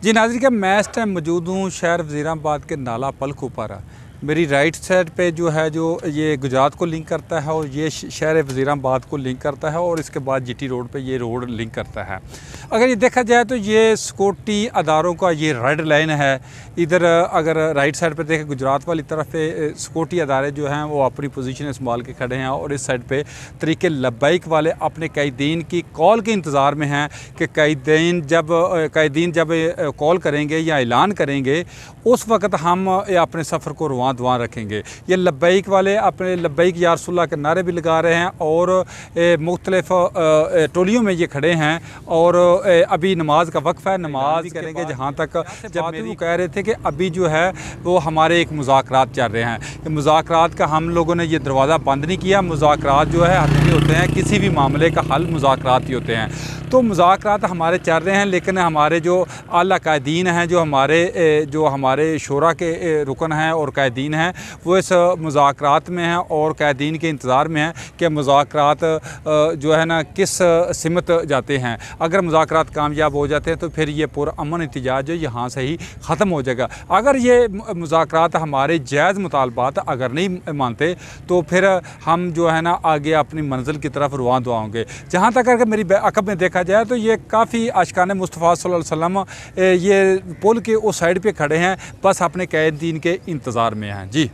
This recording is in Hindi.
जी नाज़रीन का मैं इस टाइम मौजूद हूँ शहर वज़ीराबाद के नाला पल कुपारा। मेरी राइट साइड पे जो है जो ये गुजरात को लिंक करता है और ये शहर वज़ीराबाद को लिंक करता है और इसके बाद जीटी रोड पे ये रोड लिंक करता है। अगर ये देखा जाए तो ये सिक्योरिटी अदारों का ये रेड लाइन है। इधर अगर राइट साइड पे देखें गुजरात वाली तरफ पे सिक्योरिटी अदारे जो हैं वो अपनी पोजीशन इस्तेमाल के खड़े हैं और इस साइड पे तरीके लब्बैक वाले अपने कैदीन की कॉल के इंतज़ार में हैं कि कैदीन जब कॉल करेंगे या ऐलान करेंगे उस वक़्त हम अपने सफ़र को रुआं दुआं रखेंगे। ये लब्बैक वाले अपने लब्बैक या रसूलुल्लाह के नारे भी लगा रहे हैं और मुख्तलिफ टोलियों में ये खड़े हैं और अभी नमाज का वक्फ़ है, नमाज करेंगे। जहाँ तक जब वो कह रहे थे कि अभी जो है वो हमारे एक मुज़ाकरात चल रहे हैं कि मुज़ाकरात का हम लोगों ने ये दरवाज़ा बंद नहीं किया। मुज़ाकरात जो है हकीकी होते हैं, किसी भी मामले का हल मुज़ाकरात ही होते हैं। तो मुज़ाकरात हमारे चल रहे हैं, लेकिन हमारे जो आला कायदीन हैं, जो हमारे शोरा के रुकन हैं और कैदीन हैं, वो इस मुज़ाकरात में हैं और कैदीन के इंतज़ार में हैं कि मुज़ाकरात जो है ना किस सिमत जाते हैं। अगर मुज़ाकरात कामयाब हो जाते हैं तो फिर ये पुरअमन एहतजाज यहाँ से ही ख़त्म हो जाएगा। अगर ये मुज़ाकरात हमारे जायज़ मुतालबात अगर नहीं मानते तो फिर हम जो है ना आगे अपनी मंजिल की तरफ रुआं दुआं होंगे। जहाँ तक अगर मेरी अक़ब में देखा जाए तो ये काफ़ी आशिकाने मुस्तफ़ा सल्लल्लाहु अलैहि वसल्लम ये पुल के उस साइड पे खड़े हैं, बस अपने कैदीन के इंतज़ार में हैं। जी।